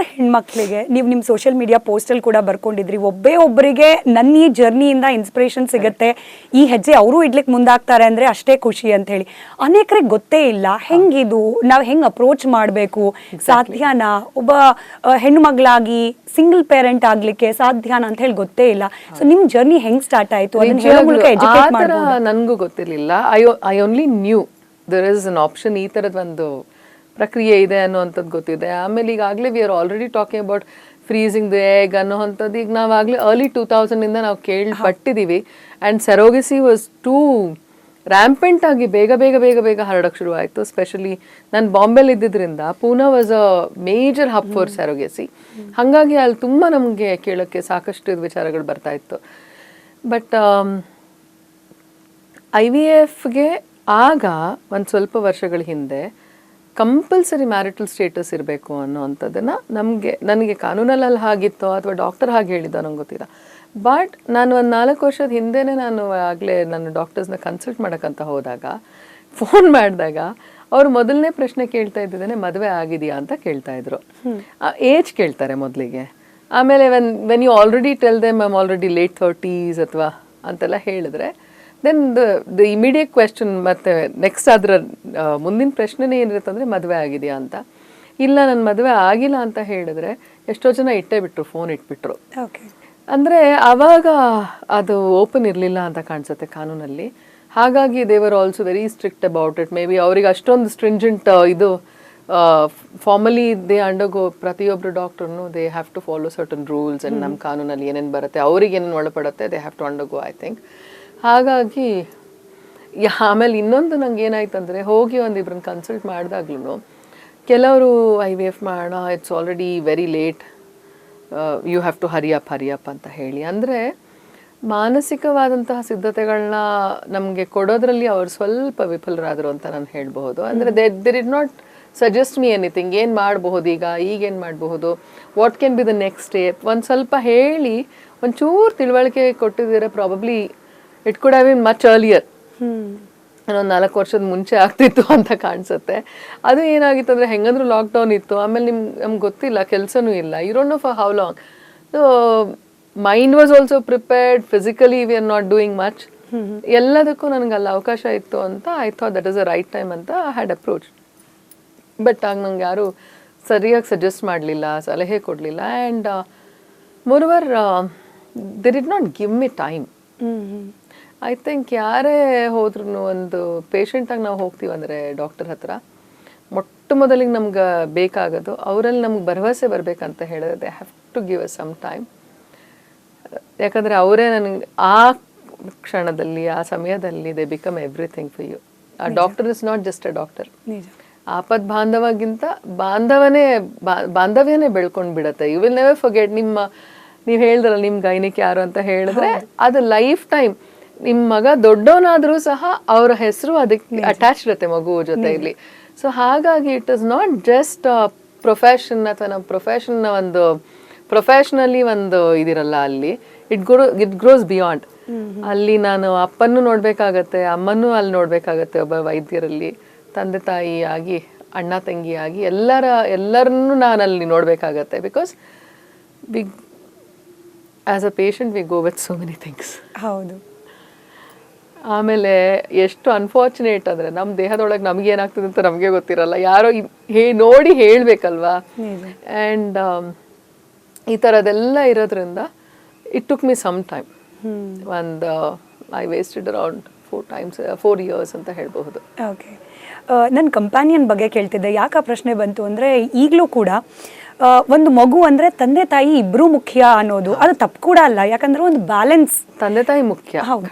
ನೂರಾರು ಹೆಣ್ಮಕ್ಳಿಗೆ ನೀವು ನಿಮ್ಮ ಸೋಷಿಯಲ್ ಮೀಡಿಯಾ ಪೋಸ್ಟಲ್ಲಿ ಕೂಡ ಬರ್ಕೊಂಡಿದ್ರಿ, ಒಬ್ಬರಿಗೆ ನನ್ನ ಈ ಜರ್ನಿಯಿಂದ ಇನ್ಸ್ಪಿರೇಷನ್ ಸಿಗುತ್ತೆ, ಈ ಹೆಜ್ಜೆ ಅವರು ಇಡ್ಲಿಕ್ಕೆ ಮುಂದಾಗ್ತಾರೆ ಅಂದರೆ ಅಷ್ಟೇ ಖುಷಿ ಅಂತ ಹೇಳಿ. ಅನೇಕರಿಗೆ ಗೊತ್ತೇ ಇಲ್ಲ ಹೆಂಗಿದು, ನಾವು ಹೆಂಗೆ ಅಪ್ರೋಚ್ ಮಾಡಬೇಕು, ಸಾಧ್ಯನಾ ಒಬ್ಬ ಹೆಣ್ಣು ಮಗಳಾಗಿ ಸಿಂಗಲ್ ಪೇರೆಂಟ್ ಆಗ್ಲಿಕ್ಕೆ ಸಾಧ್ಯನಾ ಅಂತ ಹೇಳಿ ಗೊತ್ತೇ ಇಲ್ಲ. ಸೊ ನಿಮ್ಮ ಜರ್ನಿ ಹೆಂಗ್ ಸ್ಟಾರ್ಟ್ ಆಯ್ತು ಅದನ್ನ ಹೇಳೋ ಮೂಲಕ ಎಜುಕೇಟ್ ಮಾಡ್ಬೋದು. ನನಗೂ ಗೊತ್ತಿರಲಿಲ್ಲ. I only knew there is an option, ಈ ಥರದ ಒಂದು ಪ್ರಕ್ರಿಯೆ ಇದೆ ಅನ್ನೋವಂಥದ್ದು ಗೊತ್ತಿದೆ. ಆಮೇಲೆ ಈಗಾಗಲೇ we are already talking about freezing the egg ಅನ್ನೋವಂಥದ್ದು ಈಗ ನಾವಾಗಲೇ ಅರ್ಲಿ 2000 ನಾವು ಕೇಳ್ಪಟ್ಟಿದ್ದೀವಿ. And surrogacy was too rampant ಆಗಿ ಬೇಗ ಹರಡಕ್ಕೆ ಶುರು ಆಯಿತು. ಸ್ಪೆಷಲಿ ನಾನು ಬಾಂಬೆಲಿ ಇದ್ದಿದ್ದರಿಂದ Poona was a major hub for surrogacy. ಹಾಗಾಗಿ ಅಲ್ಲಿ ತುಂಬ ನಮಗೆ ಕೇಳೋಕ್ಕೆ ಸಾಕಷ್ಟು ವಿಚಾರಗಳು ಬರ್ತಾ ಇತ್ತು. ಬಟ್ IVFಗೆ ಆಗ ಒಂದು ಸ್ವಲ್ಪ ವರ್ಷಗಳ ಹಿಂದೆ ಕಂಪಲ್ಸರಿ ಮ್ಯಾರಿಟಲ್ ಸ್ಟೇಟಸ್ ಇರಬೇಕು ಅನ್ನೋವಂಥದ್ದನ್ನು ನನಗೆ ಕಾನೂನಲ್ಲಿ ಹಾಗಿತ್ತೋ ಅಥವಾ ಡಾಕ್ಟರ್ ಹಾಗೆ ಹೇಳಿದ್ದೋ ನಂಗೆ ಗೊತ್ತಿಲ್ಲ. ಬಟ್ ನಾನು ಒಂದು 4 ವರ್ಷದ ಹಿಂದೆನೇ ನಾನು ಆಗಲೇ ನನ್ನ ಡಾಕ್ಟರ್ಸ್ನ ಕನ್ಸಲ್ಟ್ ಮಾಡೋಕ್ಕಂತ ಹೋದಾಗ ಫೋನ್ ಮಾಡಿದಾಗ ಅವ್ರು ಮೊದಲನೇ ಪ್ರಶ್ನೆ ಕೇಳ್ತಾ ಇದ್ದಿದ್ದೇನೆ ಮದುವೆ ಆಗಿದೆಯಾ ಅಂತ ಕೇಳ್ತಾ ಇದ್ರು. ಏಜ್ ಕೇಳ್ತಾರೆ ಮೊದಲಿಗೆ. ಆಮೇಲೆ when you already tell them I'm already late 30s ಅಥವಾ ಅಂತೆಲ್ಲ ಹೇಳಿದ್ರೆ ದೆನ್ ದ ಇಮಿಡಿಯೇಟ್ ಕ್ವೆಶ್ಚನ್ ಮತ್ತೆ ನೆಕ್ಸ್ಟ್ ಅದರ ಮುಂದಿನ ಪ್ರಶ್ನೆನೇ ಏನಿರುತ್ತೆ ಅಂದರೆ ಮದುವೆ ಆಗಿದೆಯಾ ಅಂತ. ಇಲ್ಲ ನನ್ನ ಮದುವೆ ಆಗಿಲ್ಲ ಅಂತ ಹೇಳಿದ್ರೆ ಎಷ್ಟೋ ಜನ ಇಟ್ಟೇ ಬಿಟ್ರು, ಫೋನ್ ಇಟ್ಬಿಟ್ರು. ಅಂದರೆ ಆವಾಗ ಅದು ಓಪನ್ ಇರಲಿಲ್ಲ ಅಂತ ಕಾಣಿಸುತ್ತೆ ಕಾನೂನಲ್ಲಿ. ಹಾಗಾಗಿ they were also very strict about it. Maybe ಅವ್ರಿಗೆ ಅಷ್ಟೊಂದು ಸ್ಟ್ರಿಂಜೆಂಟ್ ಇದು ಫಾರ್ಮಲಿ ದೇ ಅಂಡರ್ಗೋ, ಪ್ರತಿಯೊಬ್ಬರು ಡಾಕ್ಟರ್ನು they have to follow certain rules. And ನಮ್ಮ ಕಾನೂನಲ್ಲಿ ಏನೇನು ಬರುತ್ತೆ, ಅವ್ರಿಗೆ ಏನೇನು ಒಳಪಡುತ್ತೆ, they have to undergo I think. ಹಾಗಾಗಿ ಆಮೇಲೆ ಇನ್ನೊಂದು ನಂಗೆ ಏನಾಯ್ತು ಅಂದರೆ ಹೋಗಿ ಒಂದಿಬ್ರನ್ನ ಕನ್ಸಲ್ಟ್ ಮಾಡಿದಾಗ್ಲೂ ಕೆಲವರು IVF ಮಾಡೋಣ, it's already very late, you have to hurry up ಅಂತ ಹೇಳಿ. ಅಂದರೆ ಮಾನಸಿಕವಾದಂತಹ ಸಿದ್ಧತೆಗಳನ್ನ ನಮಗೆ ಕೊಡೋದ್ರಲ್ಲಿ ಅವರು ಸ್ವಲ್ಪ ವಿಫಲರಾದರು ಅಂತ ನಾನು ಹೇಳ್ಬಹುದು. ಅಂದರೆ they did not suggest me anything, ಏನು ಮಾಡಬಹುದು ಈಗೇನು ಮಾಡಬಹುದು, what can be the next step. ಒಂದು ಸ್ವಲ್ಪ ಹೇಳಿ ಒಂಚೂರು ತಿಳುವಳಿಕೆ ಕೊಟ್ಟಿದ್ದೀರ probably it could have been much earlier. ಒಂದು 4 ವರ್ಷದ ಮುಂಚೆ ಆಗ್ತಿತ್ತು ಅಂತ ಕಾಣಿಸುತ್ತೆ. ಅದು ಏನಾಗಿತ್ತು ಅಂದರೆ ಹೆಂಗಂದ್ರೂ ಲಾಕ್ಡೌನ್ ಇತ್ತು, ಆಮೇಲೆ ನಮ್ಗೆ ಗೊತ್ತಿಲ್ಲ, ಕೆಲಸನೂ ಇಲ್ಲ, you don't know for how long. So mind was also prepared, physically we are not doing much. ಎಲ್ಲದಕ್ಕೂ ನನಗೆ ಅಲ್ಲಿ ಅವಕಾಶ ಇತ್ತು ಅಂತ I thought that is a right time ಅಂತ ಐ ಹ್ಯಾಡ್ ಅಪ್ರೋಚ್. ಬಟ್ ಆಗ ನಂಗೆ ಯಾರು ಸರಿಯಾಗಿ ಸಜೆಸ್ಟ್ ಮಾಡಲಿಲ್ಲ, ಸಲಹೆ ಕೊಡಲಿಲ್ಲ. And moreover they did not give me time. I think ಯಾರೇ ಹೋದ್ರೂ ಒಂದು ಪೇಷಂಟಾಗಿ ನಾವು ಹೋಗ್ತೀವಂದರೆ ಡಾಕ್ಟರ್ ಹತ್ರ ಮೊಟ್ಟ ಮೊದಲಿಗೆ ನಮ್ಗೆ ಬೇಕಾಗೋದು ಅವರಲ್ಲಿ ನಮ್ಗೆ ಭರವಸೆ ಬರಬೇಕಂತ ಹೇಳಿದ್ರೆ they have to give us some time. ಯಾಕಂದರೆ ಅವರೇ ನನಗೆ ಆ ಕ್ಷಣದಲ್ಲಿ ಆ ಸಮಯದಲ್ಲಿ they become everything for you. ಆ doctor is not just a doctor. ಆಪತ್ ಬಾಂಧವಗಿಂತ ಬಾಂಧವ್ಯನೇ ಬೆಳ್ಕೊಂಡು ಬಿಡುತ್ತೆ. You will never forget. ನೀವು ಹೇಳಿದ್ರಲ್ಲ ನಿಮ್ಮ ಗೈನಿಕ್ ಯಾರು ಅಂತ ಹೇಳಿದ್ರೆ ಅದು ಲೈಫ್ ಟೈಮ್. ನಿಮ್ಮ ಮಗ ದೊಡ್ಡವನಾದರೂ ಸಹ ಅವರ ಹೆಸರು ಅದಕ್ಕೆ ಅಟ್ಯಾಚ್ ಇರುತ್ತೆ ಮಗು ಜೊತೆಯಲ್ಲಿ. ಸೊ ಹಾಗಾಗಿ it is not just profession ಅಥವಾ ನಮ್ಮ ಪ್ರೊಫೆಷನ್ನ ಒಂದು ಪ್ರೊಫೆಷನಲಿ ಒಂದು ಇದಿರಲ್ಲ ಅಲ್ಲಿ. It gross beyond. ಅಲ್ಲಿ ನಾನು ಅಪ್ಪನ್ನು ನೋಡಬೇಕಾಗತ್ತೆ, ಅಮ್ಮನೂ ಅಲ್ಲಿ ನೋಡಬೇಕಾಗತ್ತೆ. ಒಬ್ಬ ವೈದ್ಯರಲ್ಲಿ ತಂದೆ ತಾಯಿ ಆಗಿ, ಅಣ್ಣ ತಂಗಿ ಆಗಿ ಎಲ್ಲರನ್ನೂ ನಾನು ಅಲ್ಲಿ ನೋಡಬೇಕಾಗತ್ತೆ. Because we as a patient we go with so many things. ಹೌದು. ಆಮೇಲೆ ಎಷ್ಟು ಅನ್ಫಾರ್ಚುನೇಟ್ ಅಂದರೆ ನಮ್ಮ ದೇಹದೊಳಗೆ ನಮ್ಗೆ ಏನಾಗ್ತದೆ ಅಂತ ನಮಗೆ ಗೊತ್ತಿರಲ್ಲ, ಯಾರೋ ನೋಡಿ ಹೇಳಬೇಕಲ್ವಾ. ಆ್ಯಂಡ್ ಈ ಥರದ್ದೆಲ್ಲ ಇರೋದ್ರಿಂದ it took me some time. I wasted around 4 years ಅಂತ ಹೇಳಬಹುದು. ಓಕೆ. ನನ್ನ ಕಂಪ್ಯಾನಿಯನ್ ಬಗ್ಗೆ ಕೇಳ್ತಿದ್ದೆ. ಯಾಕೆ ಆ ಪ್ರಶ್ನೆ ಬಂತು ಅಂದರೆ ಈಗಲೂ ಕೂಡ ಒಂದು ಮಗು ಅಂದರೆ ತಂದೆ ತಾಯಿ ಇಬ್ಬರೂ ಮುಖ್ಯ ಅನ್ನೋದು ಅದು ತಪ್ಪು ಕೂಡ ಅಲ್ಲ. ಯಾಕಂದ್ರೆ ಒಂದು ಬ್ಯಾಲೆನ್ಸ್, ತಂದೆ ತಾಯಿ ಮುಖ್ಯ.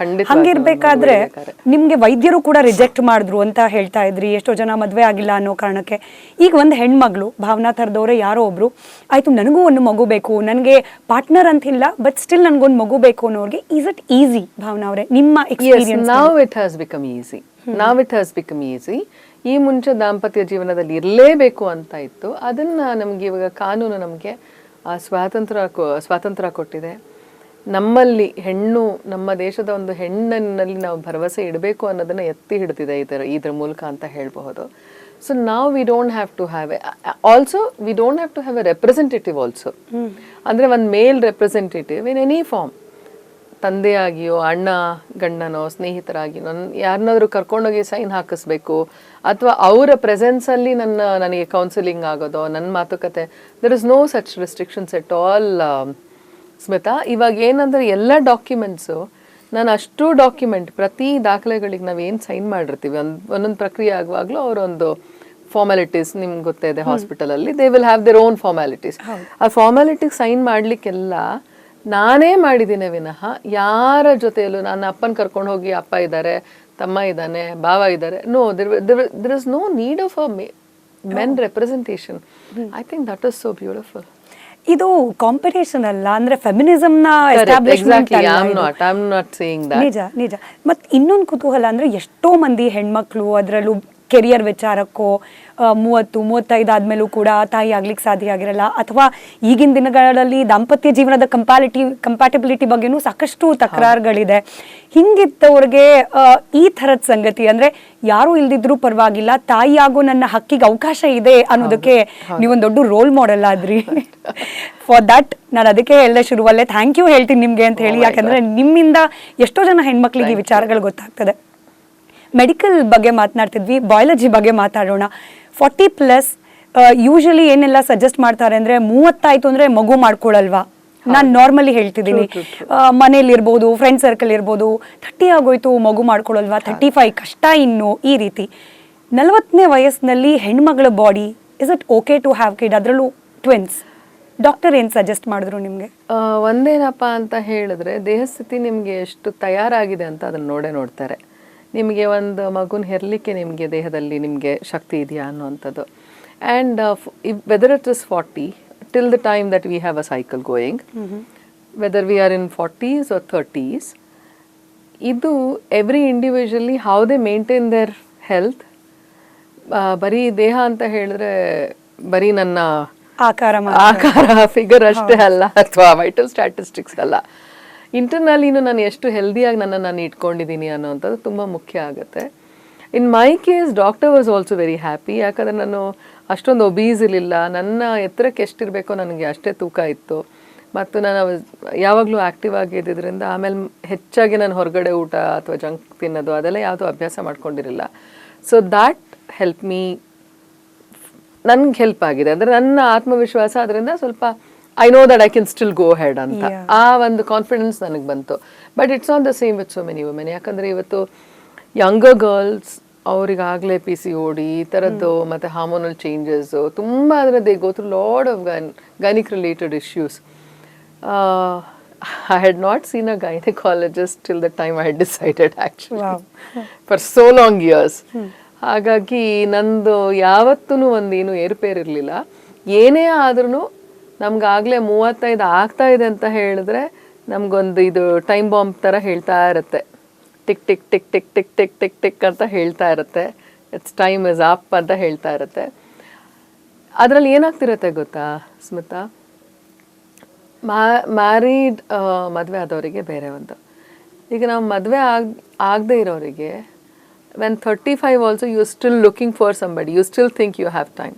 ಹಂಗಿರ್ಬೇಕಾದ್ರೆ ನಿಮ್ಗೆ ವೈದ್ಯರು ಕೂಡ ರಿಜೆಕ್ಟ್ ಮಾಡಿದ್ರು ಅಂತ ಹೇಳ್ತಾ ಇದ್ರಿ, ಎಷ್ಟೋ ಜನ ಮದುವೆ ಆಗಿಲ್ಲ ಅನ್ನೋ ಕಾರಣಕ್ಕೆ. ಈಗ ಒಂದು ಹೆಣ್ಮಗಳು ಭಾವನಾ ಥರದವ್ರೆ ಯಾರೋ ಒಬ್ರು ಆಯ್ತು ನನಗೂ ಒಂದು ಮಗು ಬೇಕು, ನನಗೆ ಪಾರ್ಟ್ನರ್ ಅಂತಿಲ್ಲ ಬಟ್ ಸ್ಟಿಲ್ ನನಗೊಂದು ಮಗು ಬೇಕು ಅನ್ನೋರಿಗೆ ಈಸ್ ಇಟ್ ಈಸಿ ಭಾವನಾ ಅವರೇ ನಿಮ್ಮ experience? Now it has become easy. ಈ ಮುಂಚೆ ದಾಂಪತ್ಯ ಜೀವನದಲ್ಲಿ ಇರಲೇಬೇಕು ಅಂತ ಇತ್ತು. ಅದನ್ನು ನಮಗೆ ಇವಾಗ ಕಾನೂನು ನಮಗೆ ಸ್ವಾತಂತ್ರ್ಯ ಕೊಟ್ಟಿದೆ. ನಮ್ಮಲ್ಲಿ ಹೆಣ್ಣು, ನಮ್ಮ ದೇಶದ ಒಂದು ಹೆಣ್ಣಿನಲ್ಲಿ ನಾವು ಭರವಸೆ ಇಡಬೇಕು ಅನ್ನೋದನ್ನು ಎತ್ತಿ ಹಿಡ್ತಿದೆ ಇದ್ರ ಮೂಲಕ ಅಂತ ಹೇಳಬಹುದು. ಸೊ ನಾವು we don't have to have also we don't have to have a representative also. ಅಂದರೆ ಒಂದು male representative in any form, ತಂದೆಯಾಗಿಯೋ ಅಣ್ಣ ಗಂಡನೋ ಸ್ನೇಹಿತರಾಗಿಯೋ ಯಾರನ್ನಾದ್ರೂ ಕರ್ಕೊಂಡೋಗಿ ಸೈನ್ ಹಾಕಿಸ್ಬೇಕು, ಅಥವಾ ಅವರ ಪ್ರೆಸೆನ್ಸಲ್ಲಿ ನನಗೆ ಕೌನ್ಸಿಲಿಂಗ್ ಆಗೋದು, ನನ್ನ ಮಾತುಕತೆ, there is no such restrictions at all Smita. ಇವಾಗ ಏನಂದ್ರೆ ಎಲ್ಲ ಡಾಕ್ಯುಮೆಂಟ್ಸು, ನಾನು ಅಷ್ಟು ಡಾಕ್ಯುಮೆಂಟ್ ಪ್ರತಿ ದಾಖಲೆಗಳಿಗೆ ನಾವೇನು ಸೈನ್ ಮಾಡಿರ್ತೀವಿ ಒಂದೊಂದು ಪ್ರಕ್ರಿಯೆ ಆಗುವಾಗಲೂ ಅವರೊಂದು ಫಾರ್ಮಾಲಿಟೀಸ್ ನಿಮ್ಗೆ ಗೊತ್ತೇ ಇದೆ ಹಾಸ್ಪಿಟಲಲ್ಲಿ, they will have their own formalities. ಆ ಫಾರ್ಮಾಲಿಟಿಗೆ ಸೈನ್ ಮಾಡಲಿಕ್ಕೆಲ್ಲ ನಾನೇ ಮಾಡಿದ್ದೀನಿ ವಿನಃ ಯಾರ ಜೊತೆಯಲ್ಲೂ ನನ್ನ ಅಪ್ಪನ ಕರ್ಕೊಂಡು ಹೋಗಿ ಅಪ್ಪ ಇದ್ದಾರೆ, ತಮ್ಮ ಇದ್ದಾನೆ, ಭಾವ ಇದ್ದಾರೆ, no, there is no need of a men representation. I think that is so beautiful. ಇದು ಕಾಂಪಿಟೇಷನ್ ಅಲ್ಲ, ಅಂದ್ರೆ ಫೆಮಿನಿಸಮ್ ನ establishment Exactly, I'm not saying that. ನಿಜ ನಿಜ. ಮತ್ ಇನ್ನೊಂದು ಕುತೂಹಲ ಅಂದ್ರೆ ಎಷ್ಟೋ ಮಂದಿ ಹೆಣ್ಮಕ್ಳು ಅದರಲ್ಲೂ ಕೆರಿಯರ್ ವಿಚಾರಕ್ಕೋ 30-35 ಆದ್ಮೇಲೂ ಕೂಡ ತಾಯಿ ಆಗ್ಲಿಕ್ಕೆ ಸಾಧ್ಯ ಆಗಿರಲ್ಲ, ಅಥವಾ ಈಗಿನ ದಿನಗಳಲ್ಲಿ ದಾಂಪತ್ಯ ಜೀವನದ ಕಂಪ್ಯಾಟಿಬಿಲಿಟಿ ಬಗ್ಗೆನೂ ಸಾಕಷ್ಟು ತಕರಾರುಗಳಿದೆ. ಹಿಂಗಿದ್ದವ್ರಿಗೆ ಈ ಥರದ ಸಂಗತಿ ಅಂದ್ರೆ ಯಾರು ಇಲ್ದಿದ್ರೂ ಪರವಾಗಿಲ್ಲ, ತಾಯಿ ಆಗೋ ನನ್ನ ಹಕ್ಕಿಗೆ ಅವಕಾಶ ಇದೆ ಅನ್ನೋದಕ್ಕೆ ನೀವೊಂದು ದೊಡ್ಡ ರೋಲ್ ಮಾಡೆಲ್ ಆದ್ರಿ. ಫಾರ್ ದಟ್ ನಾನು ಅದಕ್ಕೆ ಹೇಳಿದೆ ಶುರುವಲ್ಲೇ ಥ್ಯಾಂಕ್ ಯು ಹೇಳ್ತೀನಿ ನಿಮ್ಗೆ ಅಂತ ಹೇಳಿ, ಯಾಕಂದ್ರೆ ನಿಮ್ಮಿಂದ ಎಷ್ಟೋ ಜನ ಹೆಣ್ಮಕ್ಳಿಗೆ ಈ ವಿಚಾರಗಳು ಗೊತ್ತಾಗ್ತದೆ. ಮೆಡಿಕಲ್ ಬಗ್ಗೆ ಮಾತನಾಡ್ತಿದ್ವಿ, ಬಯಾಲಜಿ ಬಗ್ಗೆ ಮಾತಾಡೋಣ. 40+ ಯೂಶಲಿ ಏನೆಲ್ಲ ಸಜೆಸ್ಟ್ ಮಾಡ್ತಾರೆ ಅಂದ್ರೆ 30 ಆಯ್ತು ಅಂದ್ರೆ ಮಗು ಮಾಡ್ಕೊಳಲ್ವಾ. ನಾನು ನಾರ್ಮಲಿ ಹೇಳ್ತಿದ್ದೀನಿ, ಮನೇಲಿ ಇರ್ಬೋದು, ಫ್ರೆಂಡ್ ಸರ್ಕಲ್ ಇರ್ಬೋದು, 30 ಆಗೋಯ್ತು ಮಗು ಮಾಡ್ಕೊಳಲ್ವಾ, 35 ಕಷ್ಟ ಇನ್ನು, ಈ ರೀತಿ. 40ನೇ ವಯಸ್ಸಿನಲ್ಲಿ ಹೆಣ್ಮಗಳ body, is it okay to have kid, ಅದರಲ್ಲೂ ಟ್ವಿನ್ಸ್? ಡಾಕ್ಟರ್ ಏನು ಸಜೆಸ್ಟ್ ಮಾಡಿದ್ರು ನಿಮಗೆ? ಒಂದೇನಪ್ಪ ಅಂತ ಹೇಳಿದ್ರೆ, ದೇಹಸ್ಥಿತಿ ನಿಮಗೆ ಎಷ್ಟು ತಯಾರಾಗಿದೆ ಅಂತ ಅದನ್ನ ನೋಡ್ತಾರೆ. ನಿಮಗೆ ಒಂದು ಮಗುನ ಹೆರಲಿಕ್ಕೆ ನಿಮಗೆ ದೇಹದಲ್ಲಿ ನಿಮಗೆ ಶಕ್ತಿ ಇದೆಯಾ ಅನ್ನುವಂಥದ್ದು. And whether it is 40 till the time that we have a cycle going, whether we are in 40s or 30s, ಇದು every individually how they maintain their health. ಬರೀ ದೇಹ ಅಂತ ಹೇಳಿದ್ರೆ ಬರೀ ನನ್ನ ಆಕಾರ ಫಿಗರ್ ಅಷ್ಟೇ ಅಲ್ಲ, ಅಥವಾ ವೈಟಲ್ ಸ್ಟ್ಯಾಟಿಸ್ಟಿಕ್ಸ್ ಅಲ್ಲ. ಇಂಟರ್ನಲಿನೂ ನಾನು ಎಷ್ಟು ಹೆಲ್ದಿಯಾಗಿ ನಾನು ಇಟ್ಕೊಂಡಿದ್ದೀನಿ ಅನ್ನೋವಂಥದ್ದು ತುಂಬ ಮುಖ್ಯ ಆಗುತ್ತೆ. In my case doctor was also very happy, ಯಾಕಂದರೆ ನಾನು ಅಷ್ಟೊಂದು ಒಬೀಸ್ ಇರಲಿಲ್ಲ, ನನ್ನ ಎತ್ತರಕ್ಕೆ ಎಷ್ಟಿರಬೇಕೋ ನನಗೆ ಅಷ್ಟೇ ತೂಕ ಇತ್ತು, ಮತ್ತು ನಾನು ಯಾವಾಗಲೂ ಆ್ಯಕ್ಟಿವ್ ಆಗಿದ್ದರಿಂದ ಆಮೇಲೆ ಹೆಚ್ಚಾಗಿ ನಾನು ಹೊರಗಡೆ ಊಟ ಅಥವಾ ಜಂಕ್ ತಿನ್ನೋದು ಅದೆಲ್ಲ ಯಾವುದೂ ಅಭ್ಯಾಸ ಮಾಡ್ಕೊಂಡಿರಲಿಲ್ಲ. ಸೊ ದ್ಯಾಟ್ ಹೆಲ್ಪ್ ಮೀ, ನನ್ಗೆ ಹೆಲ್ಪ್ ಆಗಿದೆ. ಅಂದರೆ ನನ್ನ ಆತ್ಮವಿಶ್ವಾಸ ಅದರಿಂದ ಸ್ವಲ್ಪ I know that I can still go head ಅಂತ ಆ ಒಂದು ಕಾನ್ಫಿಡೆನ್ಸ್ ನನಗೆ ಬಂತು. But it's not the same with so many women. ಯಾಕಂದರೆ ಇವತ್ತು ಯಂಗರ್ ಗರ್ಲ್ಸ್ ಅವರಿಗಾಗಲೇ PCOD ಈ ಥರದ್ದು ಮತ್ತು ಹಾರ್ಮೋನಲ್ ಚೇಂಜಸ್ಸು ತುಂಬ, ಅಂದರೆ they go through lot of gynaec related issues. I had not seen a gynecologist till the time I had decided actually. Wow. For so long years. ಹಾಗಾಗಿ ನಂದು ಯಾವತ್ತೂ ಒಂದೇನು ಏರುಪೇರಿರಲಿಲ್ಲ. ಏನೇ ಆದ್ರೂ ನಮ್ಗಾಗಲೇ 35 ಆಗ್ತಾ ಇದೆ ಅಂತ ಹೇಳಿದ್ರೆ ನಮಗೊಂದು ಇದು ಟೈಮ್ ಬಾಂಬ್ ಥರ ಹೇಳ್ತಾ ಇರುತ್ತೆ, tick tick tick tick tick tick tick tick ಅಂತ ಹೇಳ್ತಾ ಇರುತ್ತೆ, ಇಟ್ಸ್ ಟೈಮ್ ಇಸ್ ಅಪ್ ಅಂತ ಹೇಳ್ತಾ ಇರುತ್ತೆ. ಅದರಲ್ಲಿ ಏನಾಗ್ತಿರುತ್ತೆ ಗೊತ್ತಾ ಸ್ಮಿತಾ, ಮ್ಯಾರಿಡ್ ಮದುವೆ ಆದವರಿಗೆ ಬೇರೆ ಒಂದು. ಈಗ ನಾವು ಮದುವೆ ಆಗದೆ ಇರೋರಿಗೆ when 35 also you're still looking for somebody, you still think you have time.